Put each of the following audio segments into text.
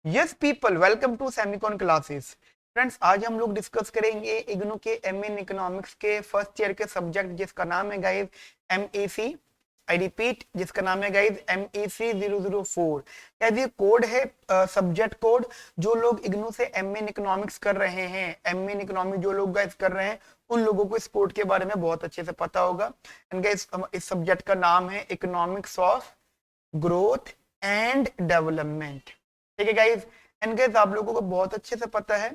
Yes people, welcome to Semicon classes. Friends, आज हम लोग डिस्कस करेंगे इग्नू के एमए इन इकोनॉमिक्स के फर्स्ट ईयर के सब्जेक्ट जिसका नाम है गाइस एमईसी। आई रिपीट, जिसका नाम है गाइस एमईसी 004। गाइस ये कोड है, सब्जेक्ट कोड। जो लोग इग्नू से एमए इन इकोनॉमिक्स कर रहे हैं, एमए इन इकोनॉमिक्स जो लोग गाइस कर रहे हैं, उन लोगों को इस कोड के बारे में बहुत अच्छे से पता होगा। एंड गाइस इस सब्जेक्ट का नाम है economics of growth and development. ठीक है गाइज। एंड गाइज आप लोगों को बहुत अच्छे से पता है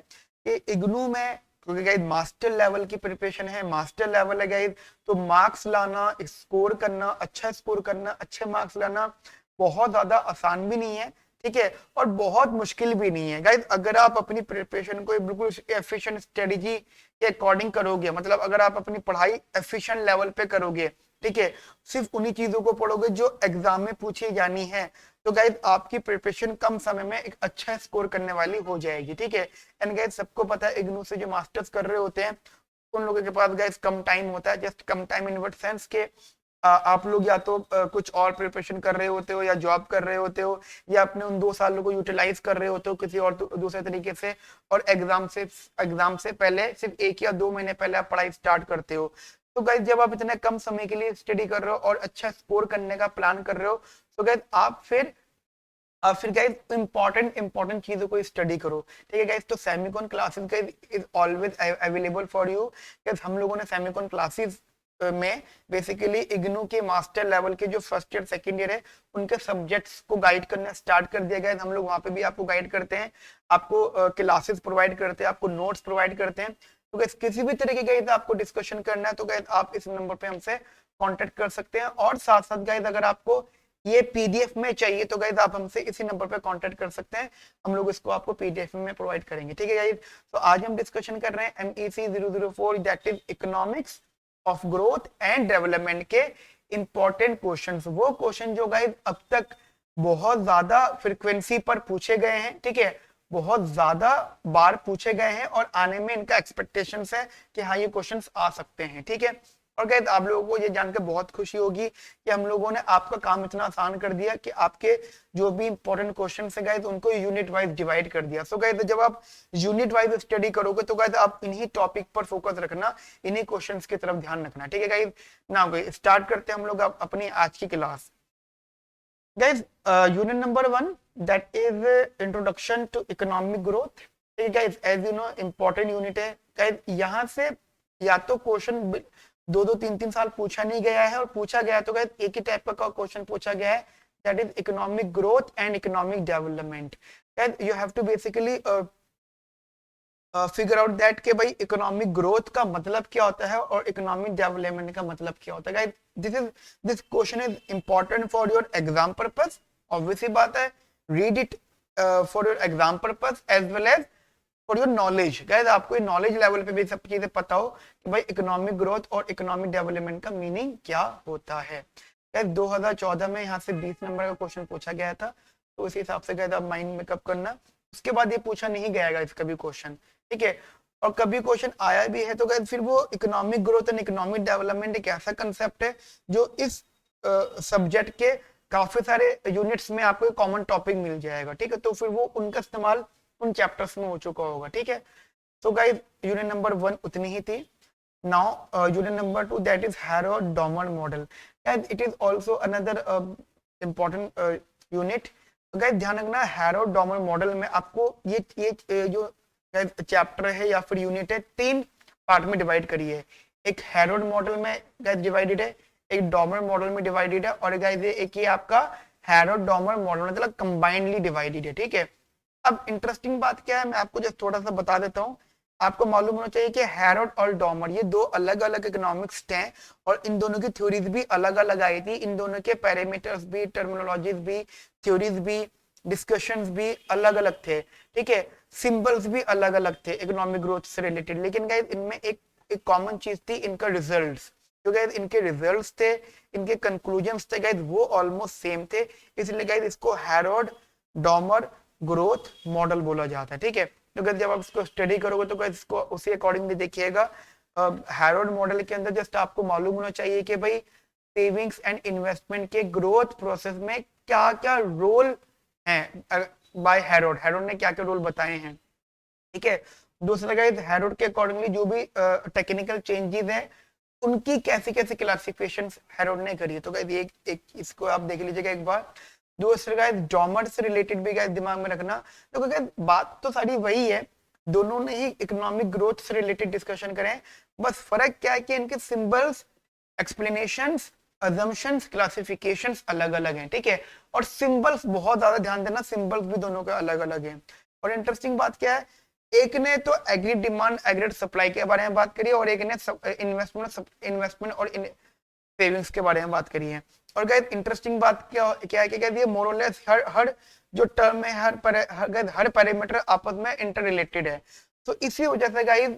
कि इग्नू में, क्योंकि गाइज मास्टर लेवल की प्रिपरेशन है, मास्टर लेवल है गाइज, तो मार्क्स लाना, स्कोर करना, अच्छा स्कोर करना, अच्छे मार्क्स लाना बहुत ज्यादा आसान भी नहीं है। ठीक है, और बहुत मुश्किल भी नहीं है गाइज। अगर आप अपनी प्रिपरेशन को बिल्कुल एफिशिएंट स्ट्रेटेजी के अकॉर्डिंग करोगे, मतलब अगर आप अपनी पढ़ाई एफिशिएंट लेवल पे करोगे, ठीक है, सिर्फ उन्हीं चीजों को पढ़ोगे जो एग्जाम में पूछी जानी है, तो गाइज आपकी प्रिपरेशन कम समय में एक अच्छा स्कोर करने वाली हो जाएगी। ठीक है। एंड गाइज सबको पता है इग्नू से जो मास्टर्स कर रहे होते हैं उन लोगों के पास गाइज कम टाइम होता है। Just come time in what sense के आप लोग या तो कुछ और प्रिपरेशन कर रहे होते हो, या जॉब कर रहे होते हो, या अपने उन 2 सालों को यूटिलाइज कर रहे होते हो किसी और दूसरे तरीके से, और एग्जाम से पहले सिर्फ 1 या 2 महीने पहले आप पढ़ाई स्टार्ट करते हो। तो गाइज जब आप इतने कम समय के लिए स्टडी कर रहे हो और अच्छा स्कोर करने का प्लान कर रहे हो, तो गाइज आप फिर गाइज इंपॉर्टेंट चीजों को स्टडी करो। ठीक है गाइज, तो Semicon classes guys is always available for you. Guys हम लोगों ने सेमिकॉन क्लासेस में बेसिकली इग्नू के मास्टर लेवल के जो फर्स्ट ईयर सेकंड ईयर है उनके सब्जेक्ट्स को गाइड करना स्टार्ट कर दिया गया है। हम लोग वहां पे भी आपको गाइड करते हैं, आपको क्लासेस प्रोवाइड करते हैं, आपको नोट्स प्रोवाइड करते हैं। तो गाइज किसी भी तरीके का यदि आपको डिस्कशन करना है तो गाइज आप इस नंबर पे हमसे कांटेक्ट कर सकते हैं। और साथ साथ गाइज अगर आपको ये पीडीएफ में चाहिए तो गाइज आप हमसे इसी नंबर पे कांटेक्ट कर सकते हैं, हम लोग इसको आपको पीडीएफ में प्रोवाइड करेंगे। ठीक है गाइज, तो आज हम डिस्कशन कर रहे हैं MEC 004, that is economics of growth and development के इंपॉर्टेंट क्वेश्चंस। वो क्वेश्चन जो गाइज अब तक बहुत ज्यादा फ्रीक्वेंसी पर पूछे गए हैं, ठीक है, बहुत ज्यादा बार पूछे गए हैं, और आने में इनका एक्सपेक्टेशंस है कि हाँ ये क्वेश्चंस आ सकते हैं। ठीक है, और गाइस आप लोगों को ये जानकर बहुत खुशी होगी कि हम लोगों ने आपका काम इतना आसान कर दिया कि आपके जो भी इंपॉर्टेंट क्वेश्चन है गाइस उनको यूनिट वाइज डिवाइड कर दिया। सो गाइस जब आप यूनिट वाइज स्टडी करोगे तो गाइस आप इन्हीं टॉपिक पर फोकस रखना, इन्हीं क्वेश्चंस की तरफ ध्यान रखना। ठीक है गाइस, ना गाइस स्टार्ट करते हैं हम लोग अपनी आज की class. Guys unit number 1, that is introduction to economic growth. ठीक है guys, as you know important unit है गाइस। यहाँ से या तो क्वेश्चन 2-2 3-3 साल पूछा नहीं गया है, और पूछा गया तो गाइस एक ही टाइप का क्वेश्चन पूछा गया है, that is economic growth and economic development. Guys you have to basically figure out that कि भाई इकोनॉमिक ग्रोथ का मतलब क्या होता है और इकोनॉमिक डेवलपमेंट का मतलब क्या होता है। Guys this question is important for your exam purpose, obviously बात है। Read it for your exam purpose as well as for your knowledge. Guys आपको नॉलेज लेवल पे भी सब चीजें पता हो कि भाई इकोनॉमिक ग्रोथ और इकोनॉमिक डेवलपमेंट का मीनिंग क्या होता है। गाइस 2014 में यहाँ से 20 नंबर का क्वेश्चन पूछा गया था, तो उसी हिसाब से गाइस आप माइंड मेकअप करना। उसके बाद ये पूछा नहीं गया गाइस कभी क्वेश्चन, ठीक है। और कभी क्वेश्चन आया भी है तो गाइस फिर वो economic growth and economic development एक ऐसा कंसेप्ट है जो इस सब्जेक्ट के काफी सारे यूनिट्स में आपको एक कॉमन टॉपिक मिल जाएगा। ठीक है, तो फिर वो उनका इस्तेमाल उन चैप्टर्स में हो चुका होगा। ठीक है, तो गाइस यूनिट नंबर 1 उतनी ही थी। Now unit number 2, that is harrow-Domar model, and it is also another important unit. Guys ध्यान रखना, हैरो-डॉमर मॉडल में आपको ये जो चैप्टर है या फिर यूनिट है 3 पार्ट में डिवाइड करी है। एक हैरोड मॉडल में गाइस डिवाइडेड है, एक डॉमर मॉडल में डिवाइडेड है, और गाइस एक ये आपका हैरोड डॉमर मॉडल मतलब कंबाइंडली डिवाइडेड है। ठीक है, अब इंटरेस्टिंग बात क्या है मैं आपको जस्ट थोड़ा सा बता देता हूँ। आपको मालूम होना चाहिए कि हैरोड और डॉमर ये 2 अलग अलग इकोनॉमिक्स हैं, और इन दोनों की थ्योरीज भी अलग अलग आई थी। इन दोनों के पैरामीटर्स भी, टर्मिनोलॉजीज भी, थ्योरीज भी, डिस्कशंस भी अलग अलग थे। ठीक है, सिंबल्स भी अलग अलग थे इकोनॉमिक ग्रोथ से रिलेटेड, लेकिन गाइस इनमें एक कॉमन चीज थी, इनका रिजल्ट्स। जो गाइस इनके रिजल्ट्स थे, इनके कंक्लूजन्स थे गाइस, वो ऑलमोस्ट सेम थे। इसलिए गाइस इसको हैरोड डॉमर ग्रोथ मॉडल बोला जाता है। ठीक है, तो गाइस जब आप इसको स्टडी करोगे तो गाइस इसको उसी अकॉर्डिंगली देखिएगा। हैरोड मॉडल के अंदर जस्ट आपको मालूम होना चाहिए कि भाई सेविंग्स एंड इन्वेस्टमेंट के ग्रोथ प्रोसेस में क्या क्या रोल हैं। बाय हैरोड, हैरोड ने क्या क्या रूल बताए हैं, ठीक है। दूसरा गाइस हैरोड के अकॉर्डिंगली जो भी टेक्निकल चेंजेस हैं उनकी कैसी कैसी क्लासिफिकेशन हैरोड ने करी है। तो गाइस एक इसको आप देख लीजिएगा एक बार। दूसरा गाइस डॉमर से रिलेटेड भी गाइस दिमाग में रखना। तो गाइस बात तो सारी वही है, दोनों ने ही इकोनॉमिक ग्रोथ से रिलेटेड डिस्कशन करें, बस फर्क क्या है कि इनके सिंबल्स, एक्सप्लेनेशंस, अजम्पशंस, क्लासिफिकेशंस अलग अलग हैं, ठीक है। और सिंबल्स बहुत ज्यादा ध्यान देना, सिंबल्स भी दोनों के अलग अलग हैं। और इंटरेस्टिंग बात क्या है, एक ने तो एग्री डिमांड एग्रीड सप्लाई के बारे में बात करी और एक ने इन्वेस्टमेंट और सेविंग्स के बारे में बात करी है। और गाइस इंटरेस्टिंग बात क्या है कि कहती है मोरलेस हर जो टर्म है हर पैरामीटर आपस में इंटर रिलेटेड है। तो इसी वजह से गाइस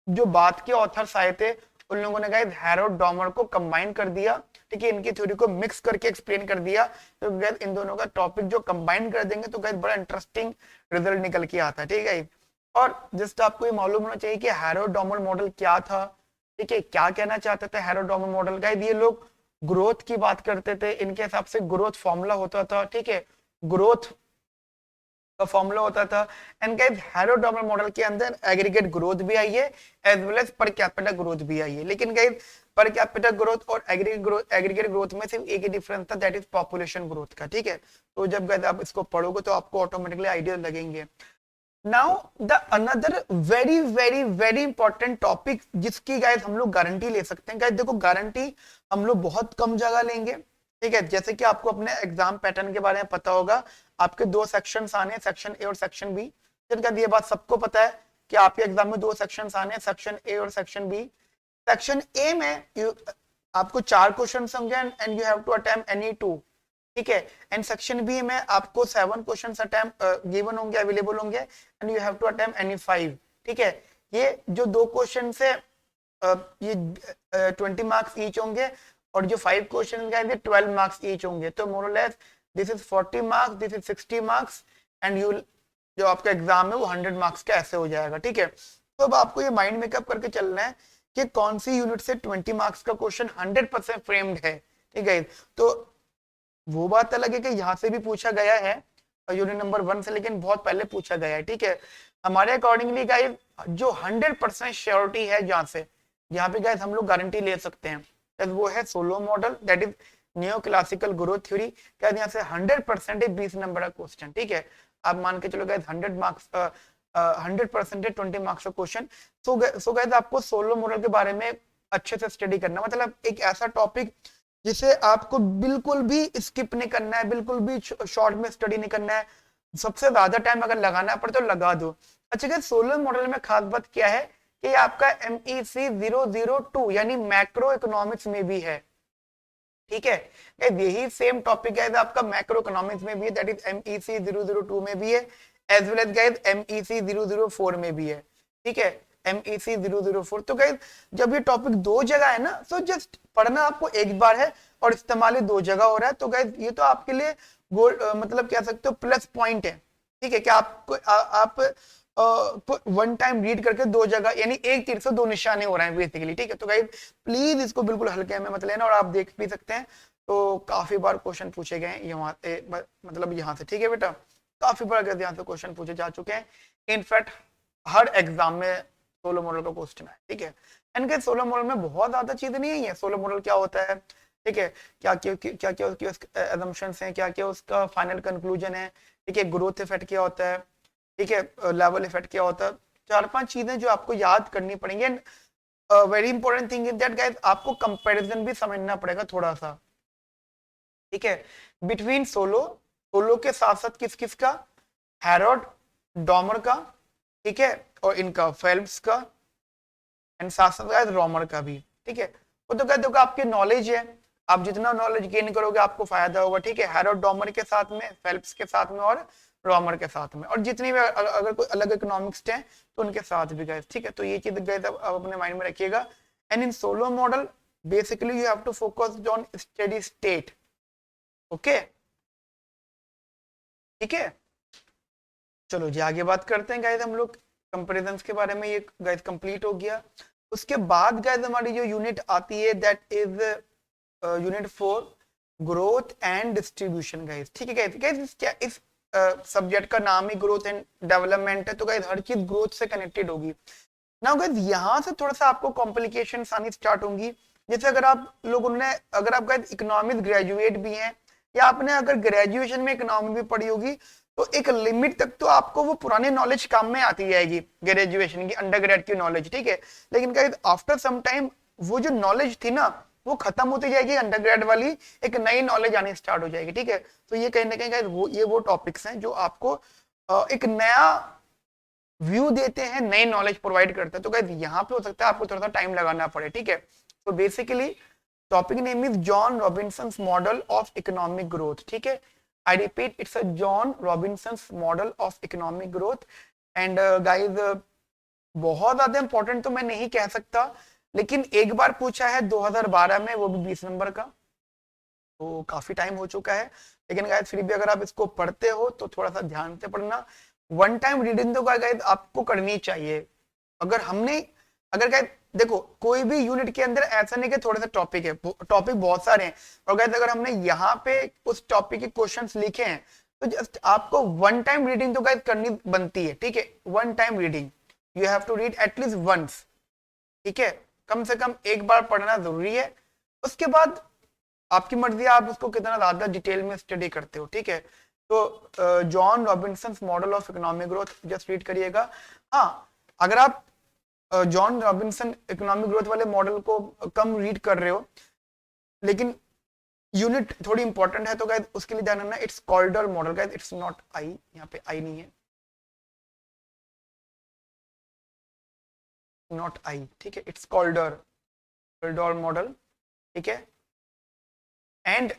जो बात के ऑथर्स आए थे उन लोगों ने गाइस हैरोल्ड डॉमर को कंबाइन कर दिया, ठीक है, इनकी थ्योरी को मिक्स करके एक्सप्लेन कर दिया। तो गाइस इन दोनों का टॉपिक जो कंबाइन कर देंगे तो गाइस बड़ा इंटरेस्टिंग रिजल्ट निकल के आता है, ठीक है। और जस्ट आपको ये मालूम होना चाहिए कि हैरोल्ड डॉमर मॉडल क्या था, ठीक है, क्या कहना चाहते थे हैरोल्ड डॉमर मॉडल। गाइस ये लोग ग्रोथ की बात करते थे, इनके हिसाब से ग्रोथ फॉर्मूला होता था, ठीक है, ग्रोथ का फॉर्मूला होता था। And guys Harrod Domar model के अंदर एग्रीगेट ग्रोथ भी आई है as well as per capita growth भी आई है। लेकिन गाइस पर कैपिटा ग्रोथ और एग्रीगेट ग्रोथ में सिर्फ एक ही डिफरेंस था, दैट इज पॉपुलेशन ग्रोथ का, ठीक है। तो जब गाइस आप इसको पढ़ोगे तो आपको ऑटोमेटिकली आइडिया लगेंगे। Now the another very very very important topic जिसकी गाइस हम लोग गारंटी ले सकते हैं। गाइस देखो गारंटी हम लोग बहुत कम जगह लेंगे, ठीक है। जैसे कि आपको अपने एग्जाम पैटर्न के बारे में पता होगा, आपके दो सेक्शंस आने हैं, सेक्शन ए और सेक्शन बी। जिनका ये बात सबको पता है कि आपके एग्जाम में दो सेक्शंस आने हैं, सेक्शन ए और सेक्शन बी। सेक्शन ए में आपको 4 क्वेश्चन होंगे and you have to attempt any 2, ठीक है। एंड सेक्शन बी में आपको 7 क्वेश्चंस अटेम्प्ट गिवन होंगे, अवेलेबल होंगे and you have to attempt any 5, ठीक है। ये जो 2 क्वेश्चन से ये 20 मार्क्स ईच होंगे और जो 5 क्वेश्चन का 12 मार्क्स ईच होंगे। तो मोर और less this is 40 marks, this is 60 marks and you जो आपका एग्जाम है वो 100 मार्क्स का ऐसे हो जाएगा, ठीक है। तो अब आपको ये माइंड मेकअप करके चलना है कि कौन सी यूनिट से 20 मार्क्स का क्वेश्चन 100% फ्रेम्ड है, ठीक है। तो वो बात अलग है कि यहाँ से भी पूछा गया है यूनिट नंबर 1 से, लेकिन बहुत पहले पूछा गया है, ठीक है। हमारे अकॉर्डिंगली गाइस जो 100% श्योरिटी है जहाँ पे गाइस हम लोग गारंटी ले सकते हैं वो है Solow model, that is new classical growth theory. क्या यहाँ से 100% 20 नंबर का क्वेश्चन, ठीक है। आप मान के चलो गाइस 100 मार्क्स 100% 20 मार्क्स का क्वेश्चन। सो गाइस आपको सोलो मॉडल के बारे में अच्छे से स्टडी करना, मतलब एक ऐसा टॉपिक जिसे आपको बिल्कुल भी स्किप नहीं करना है, बिल्कुल भी शॉर्ट में स्टडी नहीं करना है, सबसे ज्यादा टाइम अगर लगाना पड़े तो लगा दो। अच्छा सोलर मॉडल में खास बात क्या है कि आपका MEC 002 यानी मैक्रो इकोनॉमिक्स में भी है, ठीक है। यही सेम टॉपिक है आपका मैक्रो इकोनॉमिक्स में भी है, दैट इज MEC 002 में भी है as well as guys MEC 004 में भी है, ठीक है। MEC 004। तो गाइस जब ये टॉपिक 2 जगह है ना, तो जस्ट पढ़ना आपको एक बार है और इस्तेमाल 2 जगह हो रहा है। तो गाइस ये तो आपके लिए गोल्ड मतलब कह सकते हो प्लस पॉइंट है, ठीक है। कि आपको आप वन टाइम रीड करके 2 जगह यानी एक तीर से 2 निशाने हो रहे हैं बेसिकली, ठीक है। तो गाइस प्लीज इसको बिल्कुल हल्के में मत लेना और आप देख भी सकते हैं तो काफी बार क्वेश्चन पूछे गए यहाँ मतलब यहाँ से, ठीक है बेटा, काफी बार यहाँ से क्वेश्चन पूछे जा चुके हैं। इनफैक्ट हर एग्जाम में सोलो मॉडल का क्वेश्चन है, ठीक है। एंड सोलो मॉडल में बहुत ज्यादा चीजें नहीं है। सोलो मॉडल क्या होता है, ठीक है, क्या उसकी assumptions हैं, क्या उसका फाइनल कंक्लूजन है, ठीक है, ग्रोथ इफेक्ट क्या होता है, ठीक है, लेवल इफेक्ट क्या होता है। 4-5 चीजें जो आपको याद करनी पड़ेंगी। And very important thing is that guys आपको कंपैरिजन भी समझना पड़ेगा थोड़ा सा, ठीक है, बिटवीन सोलो के साथ साथ किस का, हैरोल्ड डॉमर का, ठीक है, और इनका फेल्प्स का एंड साथ साथ रॉमर का भी, ठीक है। वो तो कहते हो आपकी नॉलेज है, आप जितना नॉलेज गेन करोगे आपको फायदा होगा, ठीक है। हैरोल्ड डॉमर के साथ में, फेल्प्स के साथ में और रॉमर के साथ में, और जितनी भी अगर कोई अलग इकोनॉमिक्स हैं तो उनके साथ भी गए, ठीक है। तो ये चीज गए आप अपने माइंड में रखिएगा। And in Solow model basically you have to focus on steady state, okay, ठीक है। चलो जी आगे बात करते हैं गाइस हम लोग कंपैरिजंस के बारे में। ये गाइस कंप्लीट हो गया। उसके बाद गाइस हमारी जो यूनिट आती है that is unit 4 growth and distribution guys, ठीक है। गाइस इस सब्जेक्ट का नाम ही ग्रोथ एंड डेवलपमेंट है, तो गाइस हर चीज ग्रोथ से कनेक्टेड होगी। नाउ गाइस यहाँ से थोड़ा सा आपको कॉम्प्लिकेशन आनी स्टार्ट होंगी। जैसे अगर आप लोगों ने, अगर आप गाइस इकोनॉमिक्स ग्रेजुएट भी हैं या आपने अगर ग्रेजुएशन में इकोनॉमिक्स भी पढ़ी होगी, तो एक लिमिट तक तो आपको वो पुरानी नॉलेज काम में आती जाएगी, ग्रेजुएशन की अंडरग्रेड की नॉलेज, ठीक है। लेकिन गाइस आफ्टर सम टाइम वो जो नॉलेज थी ना वो खत्म होती जाएगी, अंडरग्रेड वाली एक नई नॉलेज आनी स्टार्ट हो जाएगी, ठीक है। तो ये कहीं ना कहीं गाइस वो टॉपिक्स हैं जो आपको एक नया व्यू देते हैं, नई नॉलेज प्रोवाइड करते हैं। तो गाइस यहाँ पे हो सकता है आपको थोड़ा सा टाइम लगाना पड़े, ठीक है। तो basically topic name is John Robinson's model of economic growth, ठीक है। I repeat, it's a John Robinson's model of economic growth. And guys बहुत ज्यादा इंपॉर्टेंट तो मैं नहीं कह सकता, लेकिन एक बार पूछा है 2012 में, वो भी 20 नंबर का, तो काफी टाइम हो चुका है। लेकिन गाइस फिर भी अगर आप इसको पढ़ते हो तो थोड़ा सा ध्यान से पढ़ना। वन टाइम रीडिंग तो गाइस आपको करनी चाहिए। अगर गाइस देखो कोई भी यूनिट के अंदर ऐसा नहीं कि थोड़े से टॉपिक है, टॉपिक बहुत सारे हैं, और गाइस अगर हमने यहाँ पे उस टॉपिक के क्वेश्चंस लिखे हैं तो जस्ट आपको वन टाइम रीडिंग तो गाइस करनी बनती है, ठीक है। One time reading, you have to read at least once, ठीक है। कम से कम एक बार पढ़ना जरूरी है। उसके बाद आपकी मर्जी है आप उसको कितना ज्यादा डिटेल में स्टडी करते हो, ठीक है। तो John Robinson's model of economic growth just read करिएगा। हाँ, अगर आप जॉन रॉबिन्सन इकोनॉमिक ग्रोथ वाले मॉडल को कम रीड कर रहे हो लेकिन यूनिट थोड़ी इंपॉर्टेंट है, तो गाइस उसके लिए ध्यान रखना, it's Kaldor model guys, it's not I, यहाँ पे आई नहीं है, नॉट आई, ठीक है। इट्स कॉल्डर मॉडल, ठीक है, एंड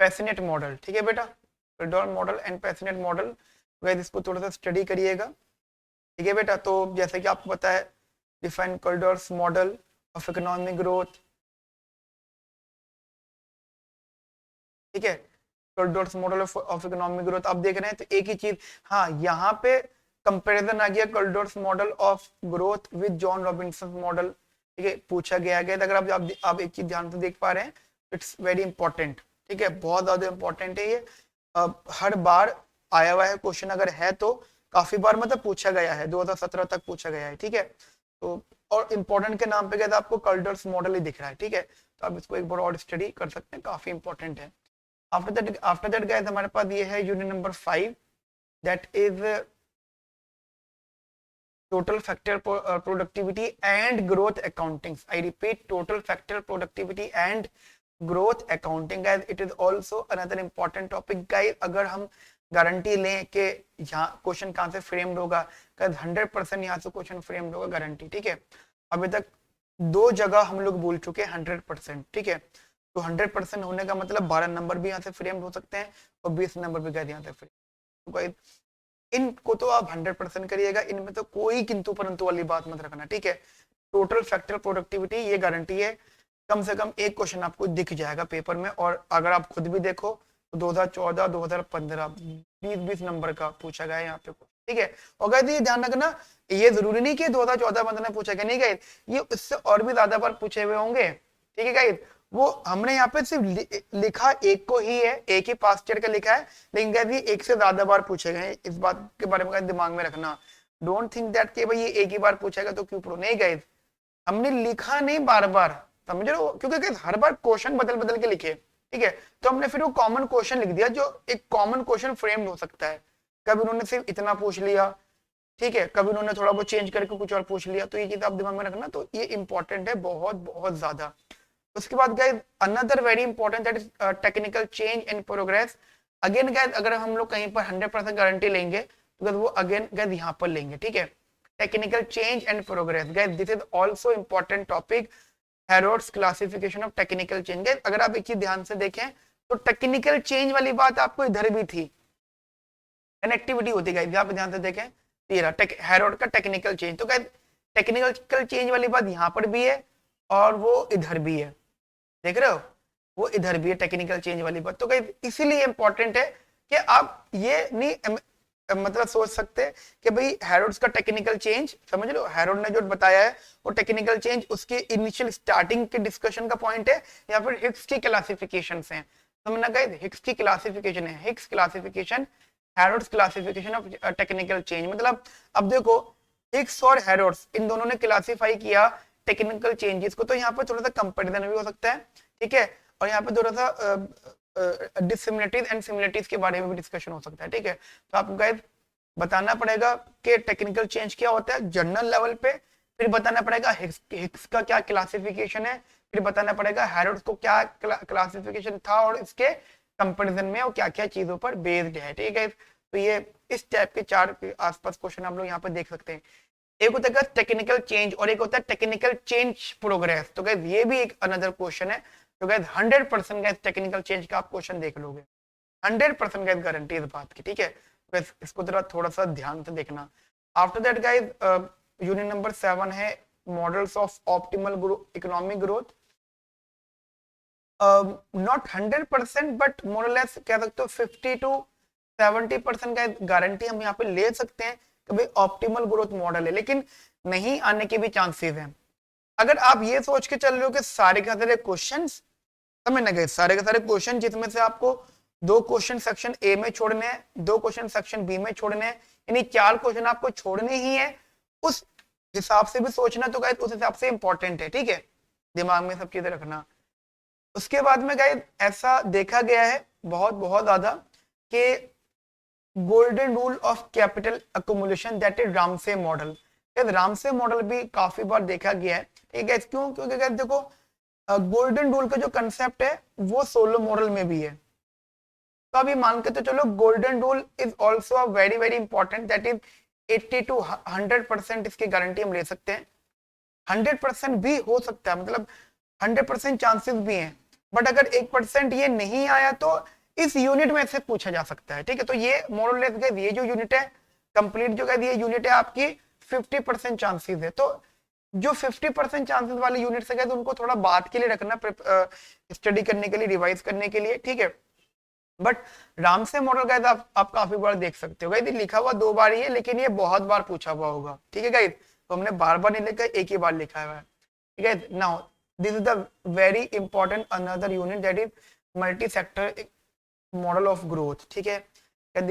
पैसिनेट मॉडल, ठीक है बेटा। कॉल्डर model and passionate model, guys इसको थोड़ा सा स्टडी करिएगा, ठीक है बेटा। तो जैसे कि आपको पता है, define Kaldor's model of economic growth, ठीक है। Kaldor's model of economic growth आप देख रहे हैं, तो एक ही चीज, हाँ यहाँ पे कंपैरिजन आ गया Kaldor's model of growth with John Robinson model, ठीक है, पूछा गया है। अगर आप एक चीज ध्यान से देख पा रहे हैं, इट्स वेरी इंपॉर्टेंट, ठीक है, बहुत ज्यादा इंपॉर्टेंट है ये। हर बार आया हुआ है क्वेश्चन, अगर है तो काफी बार मतलब पूछा गया है, 2017 तक पूछा गया है, ठीक है। तो और इंपॉर्टेंट के नाम पे कहते हैं आपको कॉल्डर्स मॉडल ही दिख रहा है, ठीक है। तो आप इसको एक बार और स्टडी कर सकते हैं, काफी इंपॉर्टेंट है। आफ्टर दैट गाइस हमारे पास ये है unit number 5, that is total factor productivity and growth accounting. I repeat, total factor productivity and growth accounting guys, it is also another important topic guys. अगर हम गारंटी लें कि यहाँ question कहाँ से फ्रेम्ड होगा, 100% यहाँ से क्वेश्चन फ्रेम्ड होगा, गारंटी, ठीक है। अभी तक 2 जगह हम लोग बोल चुके हैं 100%, ठीक है। तो 100% होने का मतलब 12 नंबर भी यहाँ से फ्रेम्ड हो सकते हैं और 20 नंबर भी यहाँ से फ्रेम। तो इनको तो आप 100% करिएगा, इनमें तो कोई किंतु परंतु वाली बात मत रखना, ठीक है। टोटल फैक्टर प्रोडक्टिविटी ये गारंटी है, कम से कम एक क्वेश्चन आपको दिख जाएगा पेपर में। और अगर आप खुद भी देखो तो 2014, 2015 20 नंबर का पूछा गया है यहाँ पे, ठीक है। और गाइस ये ध्यान रखना, ये जरूरी नहीं कि 2014-15 में पूछा गया, नहीं गाइस, ये इससे और भी ज्यादा बार पूछे हुए होंगे, ठीक है गाइस। वो हमने यहाँ पे सिर्फ लिखा एक को ही है, एक ही पास्ट ईयर का लिखा है, लेकिन गाइस ये एक से ज्यादा बार पूछे गए, इस बात के बारे में दिमाग में रखना। डोंट थिंक दैट कि भाई ये एक ही बार पूछेगा तो क्यों प्रो, नहीं गाइस, हमने लिखा नहीं बार बार, समझ रहे हो, क्योंकि हर बार क्वेश्चन बदल बदल के लिखे, ठीक है। तो हमने फिर वो कॉमन क्वेश्चन लिख दिया, जो एक कॉमन क्वेश्चन फ्रेम्ड हो सकता है। कभी उन्होंने सिर्फ इतना पूछ लिया, ठीक है, कभी उन्होंने थोड़ा बहुत चेंज करके कुछ और पूछ लिया, तो ये चीज आप दिमाग में रखना। तो ये इंपॉर्टेंट है बहुत बहुत ज्यादा। उसके बाद guys another very important, that is technical change and progress. Again guys अगर हम लोग कहीं पर 100% गारंटी लेंगे तो वो अगेन गाइस यहाँ पर लेंगे, ठीक है। Technical change and progress guys, this is also important topic, Harrod's classification of technical change. Guys अगर आप एक चीज ध्यान से देखें तो टेक्निकल चेंज वाली बात आपको इधर भी थी, कनेक्टिविटी होती गाइस, यहाँ पे ध्यान से देखें, ये रहा हेरोड का टेक्निकल चेंज। तो गाइस टेक्निकल चेंज वाली बात यहाँ पर भी है और वो इधर भी है, देख रहे हो, वो इधर भी है टेक्निकल चेंज वाली बात। तो गाइस इसीलिए इंपॉर्टेंट है कि आप ये नहीं मतलब सोच सकते कि भाई हेरोड्स का टेक्निकल चेंज, समझ लो, हेरोड ने जो बताया है वो टेक्निकल चेंज उसके इनिशियल स्टार्टिंग के डिस्कशन का पॉइंट है या फिर हिग्स की क्लासिफिकेशन है, समझना गाइस, हिग्स की क्लासिफिकेशन है, Higgs classification Harrods classification of technical change, मतलब अब देखो हिग्स और हैरोड्स इन दोनों ने क्लासिफाई किया टेक्निकल चेंजेस को, तो यहाँ पर थोड़ा सा कंपैरिजन भी हो सकता है, ठीक है, और यहाँ पे थोड़ा सा डिसिमिलरिटीज एंड सिमिलरिटीज के बारे में भी डिस्कशन हो सकता है, ठीक है। तो आपको गाइस बताना पड़ेगा कि टेक्निकल चेंज क्या होता है जनरल लेवल पे, फिर बताना पड़ेगा हिग्स का क्या क्लासिफिकेशन है, फिर बताना पड़ेगा हैरोड्स को क्या क्लासिफिकेशन था और इसके कंपैरिजन में और क्या क्या चीजों पर बेस्ड है, ठीक है। तो ये इस टाइप के 4 के आसपास क्वेश्चन आप लोग यहाँ पर देख सकते हैं। एक होता है टेक्निकल चेंज और एक होता है टेक्निकल चेंज प्रोग्रेस। तो गाइस ये भी एक अनदर क्वेश्चन है। तो गाइस 100% गाइस टेक्निकल चेंज का आप क्वेश्चन देख लोगे, 100% गाइस गारंटी इस बात की, ठीक है। बस इसको जरा थोड़ा सा ध्यान से देखना। After that guys unit number 7 है models of optimal economic growth. Not 100% but more और लेस कह सकते हो 50 to 70% का गारंटी हम यहाँ पे ले सकते हैं कि भाई ऑप्टिमल ग्रोथ मॉडल है, लेकिन नहीं आने के भी चांसेस हैं। अगर आप ये सोच के चल रहे हो कि सारे के सारे क्वेश्चंस समझ ना गए, सारे के सारे क्वेश्चन जिसमें से आपको 2 क्वेश्चन सेक्शन ए में छोड़ने हैं, 2 क्वेश्चन सेक्शन बी में छोड़ने हैं, यानी 4 क्वेश्चन आपको छोड़ने ही है, उस हिसाब से भी सोचना तो गाइस उस हिसाब से इंपॉर्टेंट है, ठीक है, दिमाग में सब चीजें रखना। उसके बाद में गाइस ऐसा देखा गया है बहुत बहुत ज्यादा कि golden rule of capital accumulation that is Ramsay model. Ramsay model भी काफी बार देखा गया है, ठीक है। क्यों? क्योंकि गाइस देखो गोल्डन रूल का जो कंसेप्ट है वो सोलो मॉडल में भी है। तो अभी मान के तो चलो golden rule is also a very very important, that is 80 to 100% इसकी गारंटी हम ले सकते हैं। 100% भी हो सकता है, मतलब 100% चांसेस भी हैं, बट अगर 1% ये नहीं आया तो इस यूनिट में से पूछा जा सकता है, ठीक है। तो ये मोर और लेस गाइस ये जो यूनिट है कंप्लीट जो गाइस ये यूनिट है आपकी 50% चांसेस है। तो जो 50% चांसेस वाले यूनिट है गाइस उनको थोड़ा बाद के लिए रखना, स्टडी करने के लिए, रिवाइज करने के लिए, ठीक है। बट रामसे मॉडल गाइस आप काफी बार देख सकते हो गाइस, लिखा हुआ 2 बार ही है लेकिन ये बहुत बार पूछा हुआ होगा, ठीक है गाइस। तो हमने बार बार नहीं लिखा, एक ही बार लिखा हुआ है, ठीक है। Now this is the very important another unit that is multi sector model of growth, ठीक है।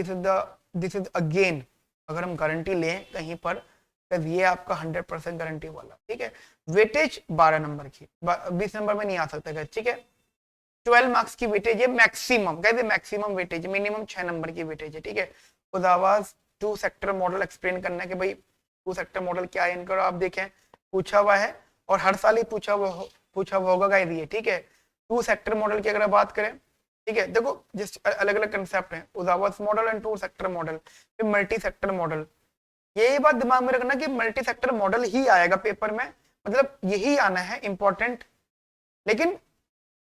दिस इज अगेन अगर हम गारंटी लें कहीं पर ये आपका 100% गारंटी वाला, ठीक है। वेटेज 12 नंबर की, 20 नंबर में नहीं आ सकता गाइस, ठीक है। 12 मार्क्स की वेटेज है मैक्सिमम, कहते मैक्सिमम वेटेज, मिनिमम 6 नंबर की वेटेज है, ठीक है। उदावास 2 सेक्टर मॉडल एक्सप्लेन करना है कि भाई 2 सेक्टर मॉडल क्या है इनका, आप देखें पूछा हुआ है और हर साल ही पूछा हुआ होगा गाइस ये, ठीक है। 2 सेक्टर मॉडल की अगर बात करें, ठीक है, देखो जिस अलग अलग कंसेप्ट है, उदावास मॉडल एंड 2 सेक्टर मॉडल, फिर मल्टी सेक्टर मॉडल। यही बात दिमाग में रखना कि मल्टी सेक्टर मॉडल ही आएगा पेपर में, मतलब यही आना है इंपॉर्टेंट, लेकिन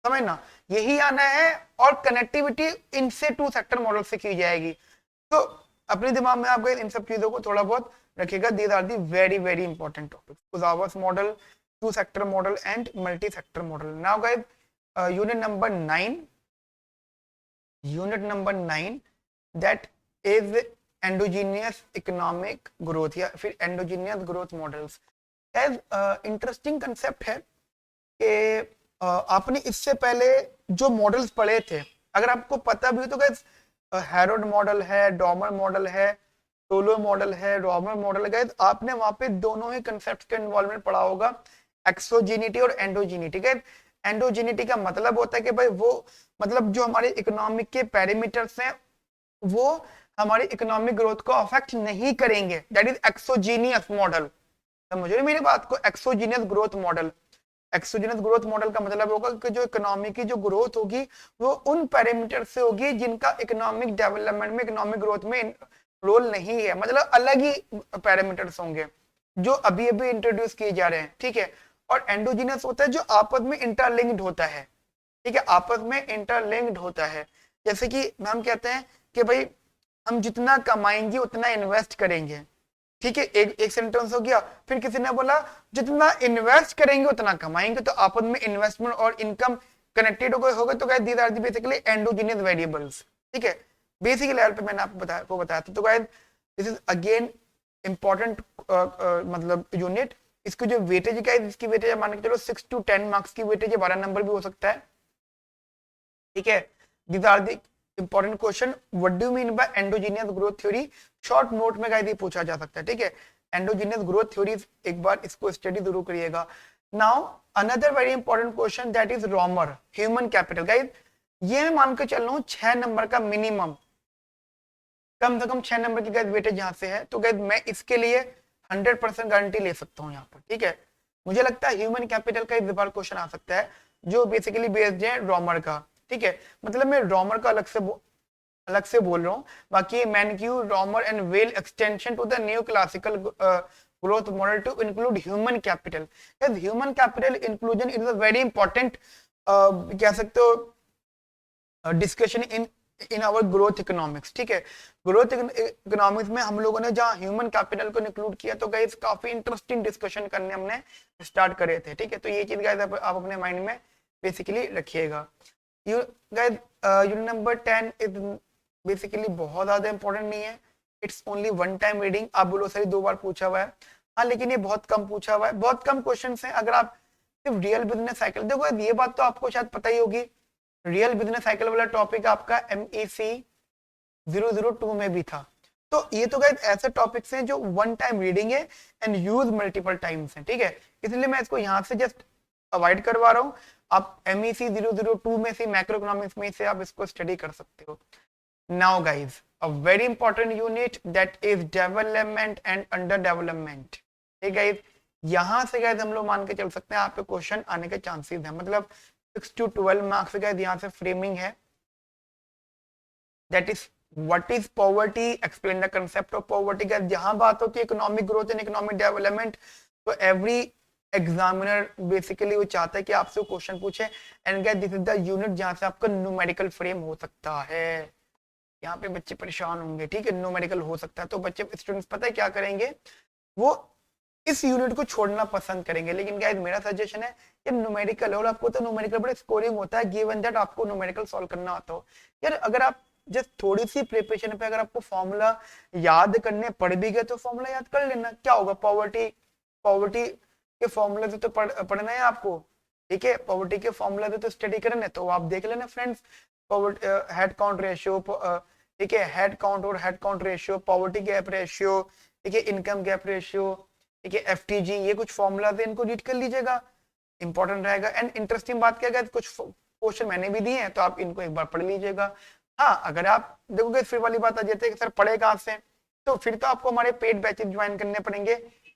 समझना यही आना है और कनेक्टिविटी इनसे 2 सेक्टर मॉडल से की जाएगी। तो अपने दिमाग में आपको इन सब चीजों को थोड़ा बहुत रखिएगा, these are the very very important topics, उदावास model, 2 sector model and multi sector model. Now guys unit number 9 that is endogenous economic growth या फिर endogenous growth models. Interesting concept है कि आपने इससे पहले जो मॉडल्स पढ़े थे अगर आपको पता भी हो तो गाइस हैरोड मॉडल है, डॉमर मॉडल है, सोलो मॉडल है, रॉमर मॉडल है, आपने वहां पे दोनों ही कंसेप्ट का इन्वॉल्वमेंट पढ़ा होगा, एक्सोजीनिटी और एंडोजीनिटी। एंडोजीनिटी का मतलब होता है कि भाई वो मतलब जो हमारे इकोनॉमिक के पैरामीटर्स हैं वो हमारी इकोनॉमिक ग्रोथ को अफेक्ट नहीं करेंगे, दैट इज एक्सोजीनियस मॉडल। समझ रहे मेरी बात को, exogenous growth model. Exogenous growth model का मतलब होगा कि जो इकोनॉमी की जो ग्रोथ होगी वो उन पैरामीटर से होगी जिनका इकोनॉमिक डेवलपमेंट में, इकोनॉमिक ग्रोथ में रोल नहीं है, मतलब अलग ही पैरामीटर्स होंगे जो अभी अभी इंट्रोड्यूस किए जा रहे हैं, ठीक है। और एंडोजीनियस होता है जो आपस में इंटरलिंक्ड होता है, ठीक है, आपस में इंटरलिंक्ड होता है। जैसे कि हम कहते हैं कि भाई हम जितना कमाएंगे उतना इन्वेस्ट करेंगे, ठीक है, एक सेंटेंस हो गया। फिर किसी ने बोला जितना इन्वेस्ट करेंगे उतना कमाएंगे, तो आपस में इन्वेस्टमेंट और इनकम कनेक्टेड होगा, तो guys these are the basically endogenous variables, ठीक है। बेसिक लेवल पे मैंने आपको बताया था। तो guys this is again important मतलब यूनिट। इसकी जो वेटेज है इसकी वेटेज मान के चलो 6 to 10 मार्क्स की वेटेज है, 12 नंबर भी हो सकता है, ठीक है। These are the important question, what do you mean by endogenous growth theory, short note में गाइस ये पूछा जा सकता है, ठीक है। एंडोजीनियस ग्रोथ थ्योरी एक बार इसको स्टडी जरूर करिएगा। Now another very important question that is Romer human capital. Guys ये मैं मान के चल रहा हूँ 6 नंबर का मिनिमम, कम से कम 6 नंबर की गाइस वेटेज यहाँ से है, तो गाइस मैं इसके लिए 100% गारंटी ले सकता हूँ यहाँ पर, ठीक है। मुझे लगता है ह्यूमन कैपिटल का इस बार क्वेश्चन आ सकता है जो बेसिकली बेस्ड है रॉमर का, ठीक है। मतलब मैं रॉमर का अलग से बोल रहा हूँ, बाकी Mankiw Romer and Weil extension to the new classical growth model to include human capital. Human capital inclusion is a very important कह सकते हो discussion in in our growth economics, ठीक है। ग्रोथ इकोनॉमिक्स में हम लोगों ने जहाँ ह्यूमन कैपिटल को इंक्लूड किया तो गाइस काफी इंटरेस्टिंग डिस्कशन करने हमने स्टार्ट करे थे, ठीक है। तो ये चीज गाइस आप अपने माइंड में बेसिकली रखिएगा। You guys unit number 10 is basically बहुत ज्यादा इंपॉर्टेंट नहीं है, it's only one time reading. आप बोलो सर 2 बार पूछा हुआ है, हाँ लेकिन ये बहुत कम पूछा हुआ है, बहुत कम क्वेश्चन है। अगर आप सिर्फ रियल बिजनेस साइकिल देखो, ये बात तो आपको शायद पता ही होगी, रियल बिजनेस साइकिल वाला टॉपिक आपका MEC 002 में भी था। तो ये तो गाइस ऐसे टॉपिक्स हैं जो वन टाइम रीडिंग है एंड यूज मल्टीपल टाइम्स हैं, ठीक है। इसलिए मैं इसको यहाँ से जस्ट अवॉइड करवा रहा हूँ। आप MEC 002 में से मैक्रो इकोनॉमिक्स में से आप इसको स्टडी कर सकते हो। Now guys a very important unit that is development and under development, ठीक गाइस। यहाँ से गाइस हम लोग मान के चल सकते हैं आप पे क्वेश्चन आने के चांसेस हैं, मतलब 6 to 12 मार्क्स का यहाँ से फ्रेमिंग है। That is what is poverty, explain the concept of poverty. का जहां बात होती है economic growth and economic development, तो एवरी एग्जामिनर बेसिकली वो चाहता है कि आपसे क्वेश्चन पूछे and get this is the unit जहां से आपका न्यूमेरिकल फ्रेम हो सकता है। यहाँ पे बच्चे परेशान होंगे, ठीक है, न्यूमेरिकल हो सकता है, तो बच्चे स्टूडेंट्स पता है क्या करेंगे, वो इस यूनिट को छोड़ना पसंद करेंगे। लेकिन गाइस मेरा सजेशन है ये न्यूमेरिकल है और आपको तो न्यूमेरिकल बड़े स्कोरिंग होता है गिवन दैट आपको न्यूमेरिकल सॉल्व करना आता हो। यार अगर आप जस्ट थोड़ी सी प्रिपरेशन पे अगर आपको फॉर्मूला याद करने पड़ भी गए तो फॉर्मूला याद कर लेना, क्या होगा। पॉवर्टी पॉवर्टी के फॉर्मूले से तो पढ़ना है आपको, ठीक है। पॉवर्टी के फॉर्मूला से तो स्टडी करना है, तो आप देख लेना friends, poverty head count ratio, ठीक है, हेड काउंट और head count ratio, poverty gap ratio, ठीक है, इनकम गैप रेशियो, ठीक है, FTG, ये कुछ फॉर्मूला है, इनको रीड कर लीजिएगा, इंपॉर्टेंट रहेगा। एंड इंटरेस्टिंग बात क्या है, कुछ क्वेश्चन मैंने भी दिए हैं तो आप इनको एक बार पढ़ लीजिएगा। हाँ अगर आप देखोगे फिर वाली बात आ जाती है कि सर पढ़े कहाँ से, तो फिर तो आपको हमारे पेड बैचेस ज्वाइन करने पड़ेंगे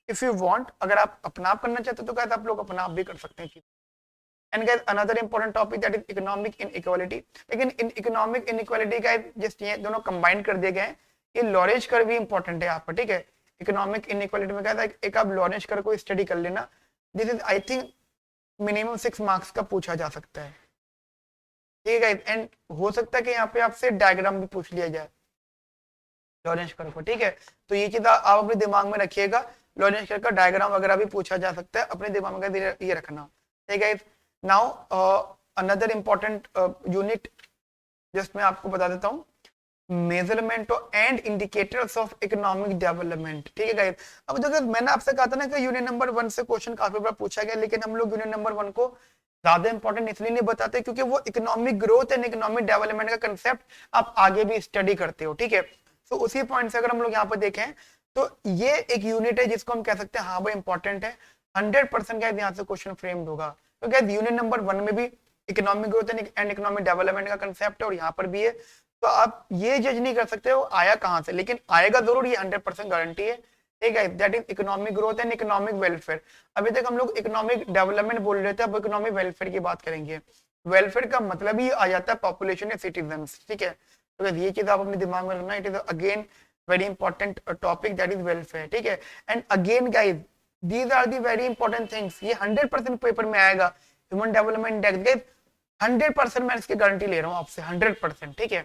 इफ यू वांट। अगर आप अपना आप करना चाहते हो तो कहते आप लोग अपना आप भी कर सकते हैं। And guys another important topic that is economic inequality. लेकिन in economic inequality guys just ये दोनों कंबाइन कर दिए गए हैं। ये लॉरेंज कर्व भी इंपॉर्टेंट है यहाँ पर, ठीक है। इकोनॉमिक इनइक्वालिटी में कहता है एक आप लॉरेंज कर्व को स्टडी कर लेना, this is I think minimum 6 marks का पूछा जा सकता है, ठीक है। एंड हो सकता है कि यहाँ पे आपसे डायग्राम भी पूछ लिया जाए लॉरेंज कर्व को, ठीक है। तो ये चीज आप अपने दिमाग में रखिएगा, लॉरेंज कर्व का डायग्राम वगैरह भी पूछा जा सकता है, अपने दिमाग में ये रखना, ठीक है। Now another important unit just मैं आपको बता देता हूँ, measurement and indicators of economic development, ठीक है गाइस। अब देखो मैंने आपसे कहा था ना कि यूनिट नंबर 1 से क्वेश्चन काफी बार पूछा गया, लेकिन हम लोग यूनिट नंबर 1 को ज्यादा इंपॉर्टेंट इसलिए नहीं बताते क्योंकि वो economic growth and economic development का कंसेप्ट आप आगे भी स्टडी करते हो, ठीक है। तो उसी पॉइंट से अगर हम लोग यहाँ पर देखें तो ये एक यूनिट है जिसको हम कह सकते हैं हाँ वो इंपॉर्टेंट है, 100% गाइस यहाँ से क्वेश्चन फ्रेम्ड होगा। तो गाइस यूनिट नंबर 1 में भी economic growth and economic development का कंसेप्ट है और यहाँ पर भी है। तो आप ये जज नहीं कर सकते हो आया कहां से, लेकिन आएगा जरूर, ये 100% गारंटी है, ठीक है। That is economic growth and economic welfare. अभी तक हम लोग इकोनॉमिक डेवलपमेंट बोल रहे थे, अब इकोनॉमिक वेलफेयर की बात करेंगे। वेलफेयर का मतलब ही आ जाता है पॉपुलेशन या सिटीजन्स, ठीक है। तो ये चीज आप अपने दिमाग में रखना, it is again very important topic that is welfare, ठीक है। And again guys these are the very important things, ये 100% पेपर में आएगा। ह्यूमन डेवलपमेंट इंडेक्स गाइज 100% मैं इसकी गारंटी ले रहा हूँ आपसे, 100%, ठीक है,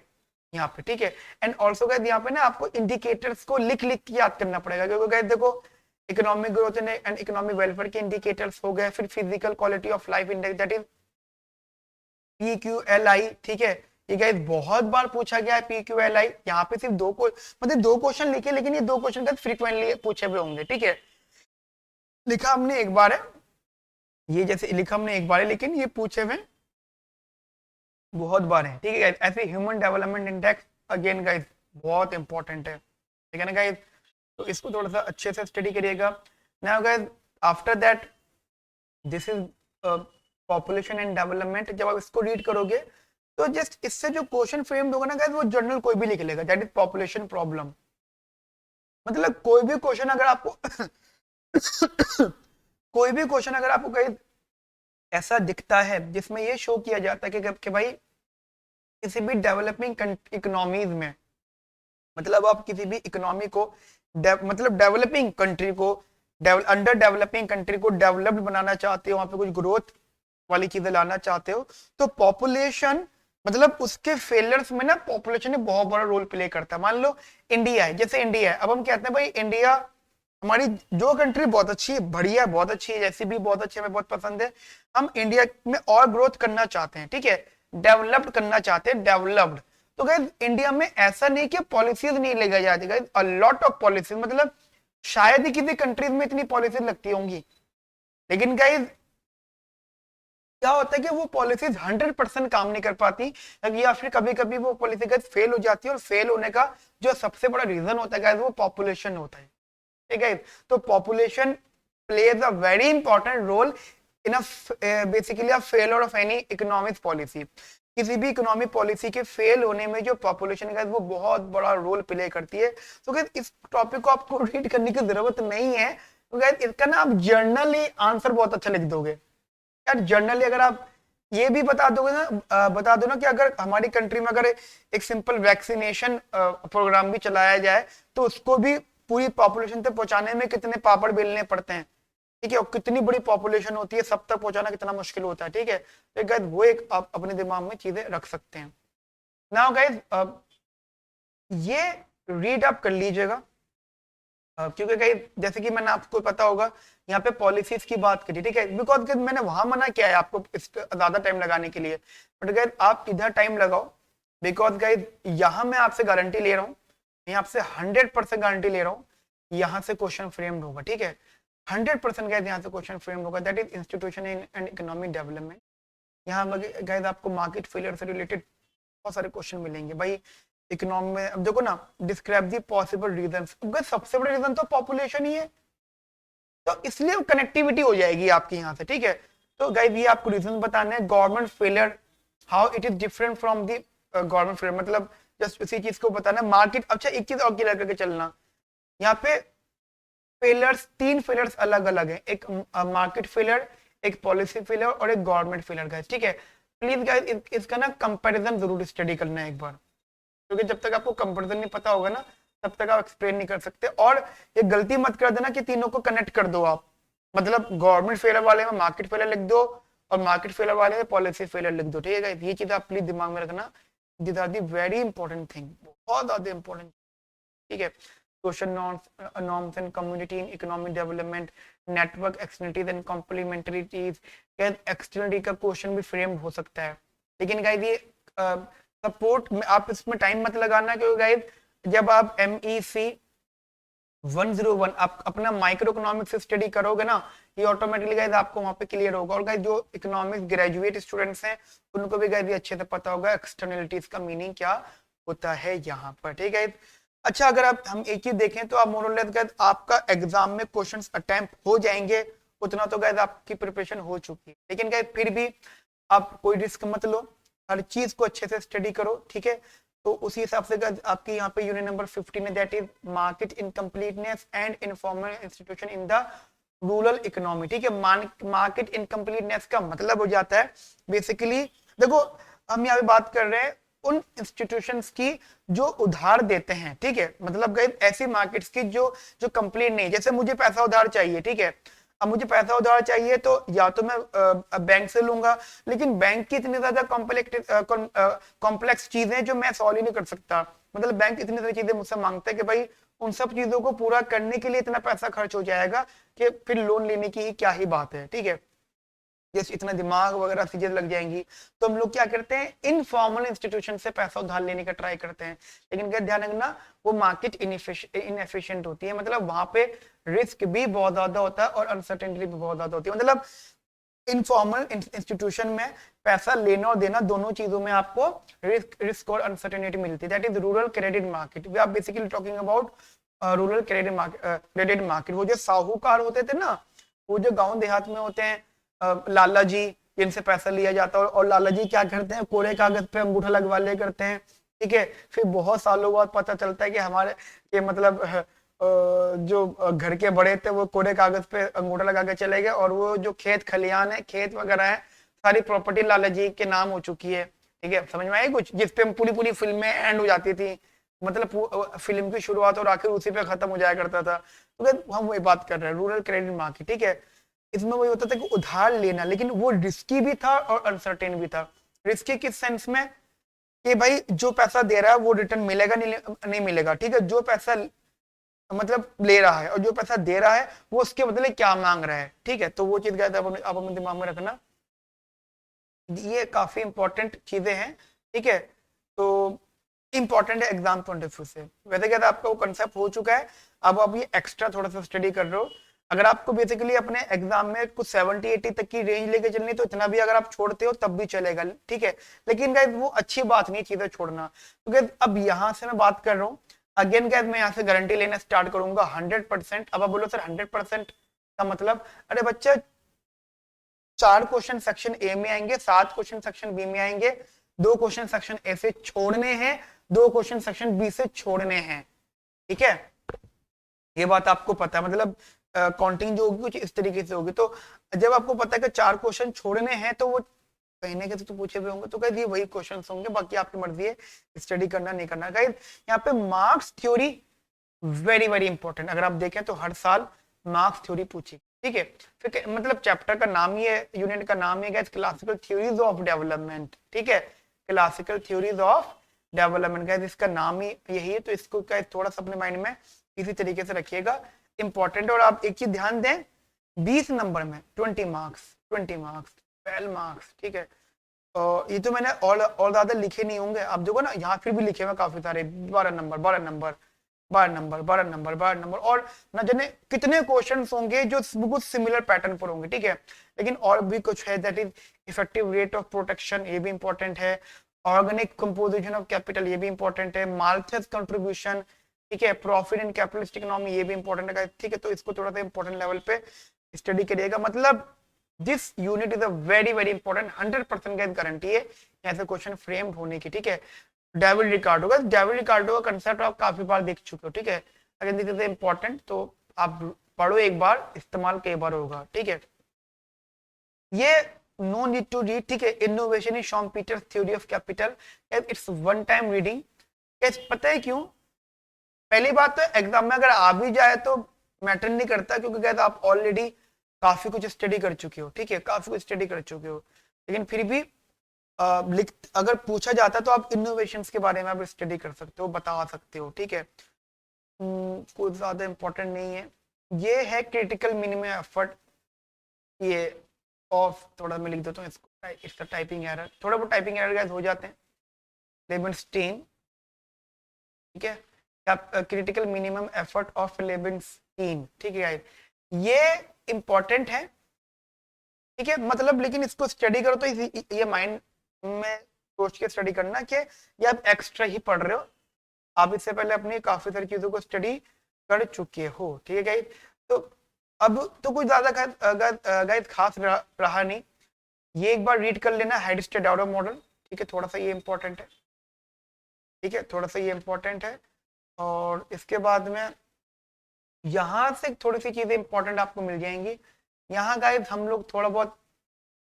यहाँ पे, ठीक है। एंड ऑल्सो गाइस यहाँ पे ना आपको इंडिकेटर्स को लिख लिख के याद करना पड़ेगा, क्योंकि गाइस देखो economic growth and economic welfare के इंडिकेटर्स हो गए, फिर physical quality of life index that is PQLI, ठीक है। ये गाइस बहुत बार पूछा गया है PQLI, यहाँ पे सिर्फ मतलब 2 क्वेश्चन लिखे, लेकिन ये 2 क्वेश्चन का फ्रीक्वेंटली पूछे हुए होंगे, ठीक है। लिखा हमने एक बार है, ये जैसे लिखा हमने एक बार है, लेकिन ये पूछे हुए बहुत बार है, ठीक है गाइस। ऐसे human development index again guys बहुत इंपॉर्टेंट है, ठीक है ना गाइस। तो इसको थोड़ा सा अच्छे से स्टडी करिएगा। Now guys after that this is population and development. जब आप इसको रीड करोगे तो जस्ट इससे जो क्वेश्चन फ्रेम्ड होगा ना गाइस, वो जर्नल कोई भी लिख लेगा, दैट इज पॉपुलेशन प्रॉब्लम। मतलब कोई भी क्वेश्चन अगर आपको कोई भी क्वेश्चन अगर आपको कहीं ऐसा दिखता है जिसमें ये शो किया जाता है कि भाई किसी भी डेवलपिंग इकोनॉमीज में, मतलब आप किसी भी इकोनॉमी को मतलब डेवलपिंग कंट्री को अंडर डेवलपिंग कंट्री को डेवलप्ड बनाना चाहते हो, वहां पे कुछ ग्रोथ वाली चीजें लाना चाहते हो, तो पॉपुलेशन मतलब उसके फेलियर्स में ना पॉपुलेशन ने बहुत बड़ा रोल प्ले करता है। मान लो इंडिया है, जैसे इंडिया है, अब हम कहते हैं भाई इंडिया हमारी जो कंट्री बहुत अच्छी है, बढ़िया बहुत अच्छी है, जैसी भी बहुत अच्छी, हमें बहुत पसंद है, हम इंडिया में और ग्रोथ करना चाहते हैं, ठीक है, डेवलप्ड करना चाहते हैं, डेवलप्ड। तो गाइस इंडिया में ऐसा नहीं कि पॉलिसीज नहीं लगाई जाती guys, a lot of policies, मतलब शायद ही किसी कंट्रीज में इतनी पॉलिसीज लगती होंगी, लेकिन गाइस क्या होता है कि वो पॉलिसीज 100% काम नहीं कर पाती, या फिर कभी कभी वो पॉलिसी गाइस फेल हो जाती है, और फेल होने का जो सबसे बड़ा रीजन होता है गाइस वो पॉपुलेशन होता है, ठीक है। तो population plays a very important role in basically a failure of any economic policy. किसी भी इकोनॉमिक पॉलिसी के फेल होने में जो पॉपुलेशन है वो बहुत बड़ा रोल प्ले करती है। तो गाइस इस टॉपिक को आपको रीड करने की जरूरत नहीं है, तो गाइस इसका ना आप जर्नली आंसर बहुत अच्छा लिख दोगे यार। जर्नली अगर आप ये भी बता दोगे ना, बता दो ना कि अगर हमारी कंट्री में अगर एक सिंपल वैक्सीनेशन प्रोग्राम भी चलाया जाए तो उसको भी पूरी पॉपुलेशन तक पहुंचाने में कितने पापड़ बेलने पड़ते हैं, ठीक है, और कितनी बड़ी पॉपुलेशन होती है, सब तक पहुंचाना कितना मुश्किल होता है, ठीक है। तो गाइस वो एक आप अपने दिमाग में चीजें रख सकते हैं। नाउ गाइस ये रीड आप कर लीजिएगा, क्योंकि गाइस जैसे कि मैंने आपको पता होगा यहाँ पे पॉलिसीज की बात करी, ठीक है, बिकॉज मैंने वहां मना किया है आपको ज्यादा टाइम लगाने के लिए, बट गाइस आप इधर टाइम लगाओ, बिकॉज गाइस यहाँ मैं आपसे गारंटी ले रहा हूँ, मैं आपसे 100% गारंटी ले रहा हूँ, यहाँ से क्वेश्चन फ्रेम्ड होगा, ठीक है, 100% गाइस यहाँ से क्वेश्चन फ्रेम्ड होगा, that is institution and economic development. यहाँ गाइस आपको मार्केट फेलियर से रिलेटेड बहुत सारे क्वेश्चन मिलेंगे भाई। इकोनॉमी में अब देखो ना, डिस्क्राइब दी पॉसिबल रीजंस, सबसे बड़ा रीजन तो पॉपुलेशन ही है, तो इसलिए कनेक्टिविटी हो जाएगी आपकी यहाँ से, ठीक है। तो गाइस ये आपको रीजन बताने हैं। Government failure, how it is different from the government failure, मतलब जस्ट उसी चीज को बताना। मार्केट, अच्छा एक चीज और क्लियर करके चलना, यहाँ पे फेलियर्स, 3 फेलियर्स अलग अलग है, एक मार्केट फेलियर, एक पॉलिसी फेलियर और एक गवर्नमेंट फेलियर गाइस, ठीक है। प्लीज गाइस इसका ना कंपैरिजन जरूर स्टडी करना है एक बार, क्योंकि जब तक आपको कंपैरिजन नहीं पता होगा ना तब तक आप एक्सप्लेन नहीं कर सकते। और ये गलती मत कर देना कि तीनों को कनेक्ट कर दो आप, मतलब गवर्नमेंट फेलियर वाले में मार्केट फेलियर लिख दो और मार्केट फेलियर वाले में पॉलिसी फेलियर लिख दो, ठीक है। ये चीज आप प्लीज दिमाग में रखना, this are the very important thing, बहुत ज्यादा इंपॉर्टेंट, ठीक है। Social norms and community in economic development, network externalities and complementarities, externality का क्वेश्चन भी फ्रेम हो सकता है, लेकिन गाइस ये सपोर्ट आप इसमें टाइम मत लगाना, क्योंकि गाइस जब आप MEC 101 आप अपना माइक्रो इकोनॉमिक्स से स्टडी करोगे ना, ये ऑटोमेटिकली गाइस आपको वहां पे क्लियर होगा। और गाइस जो इकोनॉमिक्स ग्रेजुएट स्टूडेंट्स हैं उनको भी गाइस ये अच्छे से पता होगा एक्सटर्नलिटीज का मीनिंग क्या होता है यहाँ पर, ठीक है। अच्छा अगर आप हम एक चीज देखें तो आप मोर और लेस गाइस आपका एग्जाम में क्वेश्चंस अटेम्प्ट हो जाएंगे, उतना तो गाइस आपकी प्रिपरेशन हो चुकी है, लेकिन गाइस फिर भी आप कोई रिस्क मत लो, हर चीज को अच्छे से स्टडी करो, ठीक है। तो उसी हिसाब से आपकी यहाँ पे यूनिट नंबर 15 है, that is market incompleteness and informal institution in the rural economy, ठीक है। मार्केट इनकम्प्लीटनेस का मतलब हो जाता है बेसिकली, देखो हम यहाँ पे बात कर रहे हैं उन इंस्टीट्यूशंस की जो उधार देते हैं, ठीक है, मतलब गाइस ऐसी मार्केट्स की जो जो कंप्लीट नहीं, जैसे मुझे पैसा उधार चाहिए, ठीक है, अब मुझे पैसा उधार चाहिए तो या तो मैं बैंक से लूंगा, लेकिन बैंक की इतनी ज्यादा कॉम्प्लेक्स चीजें जो मैं सॉल्व ही नहीं कर सकता, मतलब बैंक इतनी सारी चीजें मुझसे मांगता है कि भाई उन सब चीजों को पूरा करने के लिए इतना पैसा खर्च हो जाएगा कि फिर लोन लेने की क्या ही बात है, ठीक है, जैसे इतना दिमाग वगैरह चीजें लग जाएंगी। तो हम लोग क्या करते हैं, इनफॉर्मल इंस्टीट्यूशन से पैसा उधार लेने का ट्राई करते हैं, लेकिन क्या ध्यान रखना वो मार्केट इनएफिशिएंट होती है, मतलब वहां पे रिस्क भी बहुत ज्यादा होता है और अनसर्टेनिटी भी बहुत ज्यादा होती है, मतलब इनफॉर्मल इंस्टीट्यूशन में पैसा लेना और देना दोनों चीजों में आपको रिस्क और अनसर्टेनिटी मिलती है। That is rural credit market. We are basically talking about rural credit market. वो जो साहूकार होते थे ना, वो जो गांव देहात में होते हैं, लाला जी जिनसे पैसा लिया जाता है, और लाला जी क्या करते हैं, कोरे कागज पे अंगूठा लगवा ले करते हैं, ठीक है। फिर बहुत सालों बाद पता चलता है कि हमारे ये मतलब जो घर के बड़े थे वो कोरे कागज पे अंगूठा लगा के चले गए, और वो जो खेत खलियान है, खेत वगैरह है, सारी प्रॉपर्टी लाला जी के नाम हो चुकी है, ठीक है। समझ में आई कुछ, जिसपे पूरी पूरी फिल्में एंड हो जाती थी, मतलब फिल्म की शुरुआत और आखिर उसी पे खत्म हो जाया करता था। तो हम वही बात कर रहे हैं, रूरल क्रेडिट मार्केट, ठीक है। इसमें वही होता था कि उधार लेना, लेकिन वो रिस्की भी था और अनसर्टेन भी था। रिस्की किस सेंस में कि भाई जो पैसा दे रहा है वो रिटर्न मिलेगा नहीं मिलेगा, ठीक है। जो पैसा मतलब ले रहा है और जो पैसा दे रहा है वो उसके बदले क्या मांग रहा है, ठीक है। तो वो चीज आप अपने दिमाग में रखना, ये काफी इंपॉर्टेंट चीजें हैं, ठीक है। तो इंपॉर्टेंट है एग्जाम पॉइंट ऑफ व्यू से। वैसे क्या आपका वो कंसेप्ट हो चुका है, अब आप ये एक्स्ट्रा थोड़ा सा स्टडी कर रहे हो। अगर आपको बेसिकली अपने एग्जाम में कुछ 70-80 तक की रेंज लेके चलनी, तो इतना भी अगर आप छोड़ते हो तब भी चलेगा, ठीक है। लेकिन गाइस वो अच्छी बात नहीं चीजें छोड़ना। तो गाइस अब यहाँ से मैं बात कर रहा हूँ अगेन, गाइस मैं यहाँ से गारंटी लेना स्टार्ट करूंगा 100%। अब आप बोलो सर 100% का मतलब, अरे बच्चा 4 क्वेश्चन सेक्शन ए में आएंगे, 7 क्वेश्चन सेक्शन बी में आएंगे, 2 क्वेश्चन सेक्शन ए से छोड़ने हैं, 2 क्वेश्चन सेक्शन बी से छोड़ने हैं, ठीक है। ये बात आपको पता है, मतलब काउंटिंग जो होगी कुछ इस तरीके से होगी। तो जब आपको पता है कि 4 क्वेश्चन छोड़ने हैं, तो वो कहीं ना कहीं तो पूछे हुए होंगे, तो गाइस ये वही क्वेश्चंस होंगे, बाकी आपकी मर्जी है स्टडी करना नहीं करना। गाइस यहाँ पे marks theory very very important. अगर आप देखें तो हर साल मार्क्स थ्योरी पूछी, ठीक है। फिर मतलब चैप्टर का नाम ही है, यूनिट का नाम ही है क्लासिकल थ्योरीज ऑफ डेवलपमेंट, ठीक है। Classical theories of development, guys इसका नाम ही यही है। तो इसको गाइस थोड़ा सा अपने माइंड में इसी तरीके से रखिएगा, इंपॉर्टेंट। और आप एक चीज ध्यान दें, 20 नंबर में 20 मार्क्स, 12 मार्क्स, ठीक है। ये तो मैंने और ज्यादा लिखे नहीं होंगे, आप देखो ना यहाँ फिर भी लिखे हुए काफी सारे, 12 number 12 number 12 number 12 number 12 number, और न जाने कितने क्वेश्चंस होंगे जो बिल्कुल सिमिलर पैटर्न पर होंगे, ठीक है। लेकिन और भी कुछ है, that is effective rate of protection, ये भी इंपॉर्टेंट है। ऑर्गेनिक कंपोजिशन ऑफ कैपिटल, ये भी इंपॉर्टेंट है। माल्थस कंट्रीब्यूशन, ठीक है। प्रॉफिट एंड कैपिटलिस्ट इकोनॉमी, ये भी इंपॉर्टेंट है, ठीक है। तो इसको थोड़ा सा इंपॉर्टेंट लेवल पे स्टडी करिएगा। मतलब this unit is a very very important, 100% का गारंटी है ऐसे क्वेश्चन फ्रेम होने की, ठीक है। डेविड रिकार्डो का कंसेप्ट आप काफी बार देख चुके हो, ठीक है। अगर दिस इज इंपॉर्टेंट, तो आप पढ़ो एक बार, इस्तेमाल कई बार होगा, ठीक है। ये नो नीड टू रीड, ठीक है। Innovation is Schumpeter's theory of capital, it's one time reading. पता है क्यों? पहली बात तो एग्जाम में अगर आ भी जाए तो मैटर नहीं करता, क्योंकि आप ऑलरेडी काफी कुछ स्टडी कर चुके हो, ठीक है, काफी कुछ स्टडी कर चुके हो। लेकिन फिर भी अगर पूछा जाता तो आप इनोवेशंस के बारे में आप स्टडी कर सकते हो, बता सकते हो, ठीक है। कुछ ज्यादा इंपॉर्टेंट नहीं है। ये है क्रिटिकल मिनिमम एफर्ट, ये ऑफ, थोड़ा मैं लिख देता हूँ इसको, इसका टाइपिंग एरर, थोड़ा बहुत टाइपिंग एरर गाइस हो जाते हैं, लेबनस्टीन, ठीक है। क्रिटिकल मिनिमम एफर्ट ऑफ लेबनस्टीन, ठीक है गाइस, ये इंपॉर्टेंट है, ठीक है। मतलब लेकिन इसको स्टडी करो तो ये माइंड में सोच के स्टडी करना कि ये आप एक्स्ट्रा ही पढ़ रहे हो, आप इससे पहले अपनी काफी सारी चीजों को स्टडी कर चुके हो, ठीक है गाइस। तो अब तो कुछ ज्यादा गाइस खास रहा नहीं, ये एक बार रीड कर लेना, हेडस्टेड-डाउडो मॉडल, ठीक है। थोड़ा सा ये इंपॉर्टेंट है, ठीक है, थोड़ा सा ये इंपॉर्टेंट है। और इसके बाद में यहाँ से थोड़ी सी चीजें इंपॉर्टेंट आपको मिल जाएंगी। यहाँ गाइस हम लोग थोड़ा बहुत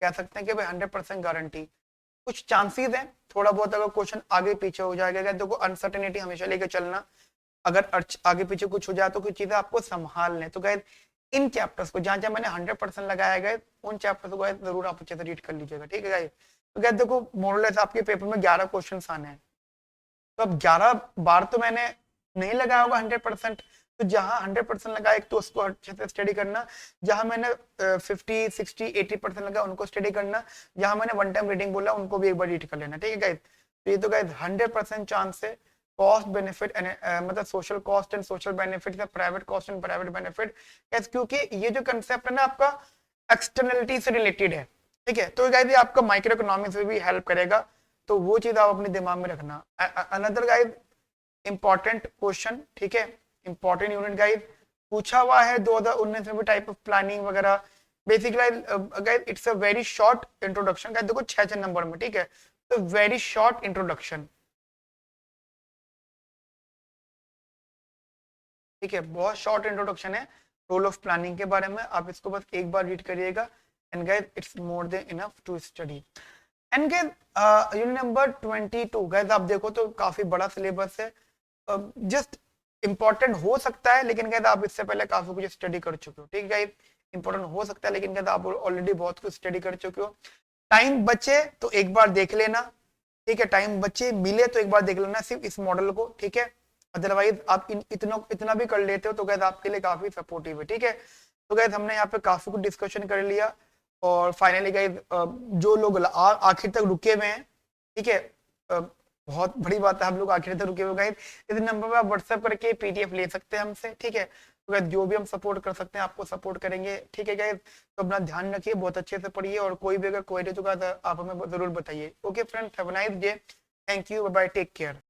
कह सकते हैं कि भाई 100% गारंटी, कुछ चांसेस हैं थोड़ा बहुत अगर क्वेश्चन आगे पीछे हो जाएगा। देखो अनसर्टेनिटी हमेशा लेके चलना, अगर आगे पीछे कुछ हो जाए तो कुछ चीजें आपको संभाल लें। तो गाइस इन चैप्टर्स को जहां जहां मैंने 100% लगाया गया, उन चैप्टर्स को गाइस जरूर आप अच्छे से रीड कर लीजिएगा, ठीक है गाइस। तो गाइस देखो मोरलेस आपके पेपर में 11 क्वेश्चन आने हैं, तो अब 11 बार तो मैंने नहीं लगाया होगा 100%, तो जहां 100% लगाया तो उसको अच्छे से स्टडी करना, जहां मैंने 50, 60, 80% लगा उनको स्टडी करना, जहां मैंने वन टाइम रीडिंग बोला उनको भी एक बार रीड कर लेना, ठीक है गाइस। तो ये तो गाइस 100% चांस है। कॉस्ट बेनिफिट मतलब social cost and social benefit, private cost and private benefit, क्योंकि ये जो कंसेप्ट है ना आपका एक्सटर्नलिटी से रिलेटेड है, ठीक है। तो गाइस ये आपका माइक्रो इकोनॉमिक्स में भी हेल्प करेगा, तो वो चीज आप अपने दिमाग में रखना। अनदर गाइस इंपॉर्टेंट क्वेश्चन, ठीक है, इंपॉर्टेंट यूनिट गाइस पूछा हुआ है 2019 में भी, टाइप ऑफ प्लानिंग वगैरह। Basically guys it's a very short introduction, guys देखो 6 नंबर में, ठीक है, तो वेरी शॉर्ट इंट्रोडक्शन, ठीक है, बहुत शॉर्ट इंट्रोडक्शन है रोल ऑफ प्लानिंग के बारे में। आप इसको बस एक बार रीड करिएगा and guys it's more than enough to study. And guys unit number 22 guys आप देखो तो काफी बड़ा सिलेबस है, जस्ट इंपॉर्टेंट हो सकता है, लेकिन गाइस आप इससे पहले काफी कुछ स्टडी कर चुके हो, ठीक है गाइस, इंपॉर्टेंट हो सकता है लेकिन गाइस आप ऑलरेडी बहुत कुछ स्टडी कर चुके हो। टाइम बचे तो एक बार देख लेना, ठीक है, टाइम बचे मिले तो एक बार देख लेना सिर्फ इस मॉडल को, ठीक है, अदरवाइज आप इतना भी कर लेते हो तो गैस आपके लिए काफी सपोर्टिव है, ठीक है। तो गैस हमने यहाँ पे काफी कुछ डिस्कशन कर लिया, और फाइनली गैस जो लोग आखिर तक रुके हुए हैं, ठीक है, बहुत बड़ी बात है, हम लोग आखिर तक रुके हुए गए। इस नंबर पर आप व्हाट्सएप करके पीडीएफ ले सकते हैं हमसे, ठीक है। तो गैस जो भी हम सपोर्ट कर सकते हैं आपको सपोर्ट करेंगे, ठीक है गैस। तो अपना ध्यान रखिए, बहुत अच्छे से पढ़िए, और कोई भी अगर क्वेरी तो आप हमें जरूर बताइए। Okay friends, have a nice day, thank you, bye bye, take care.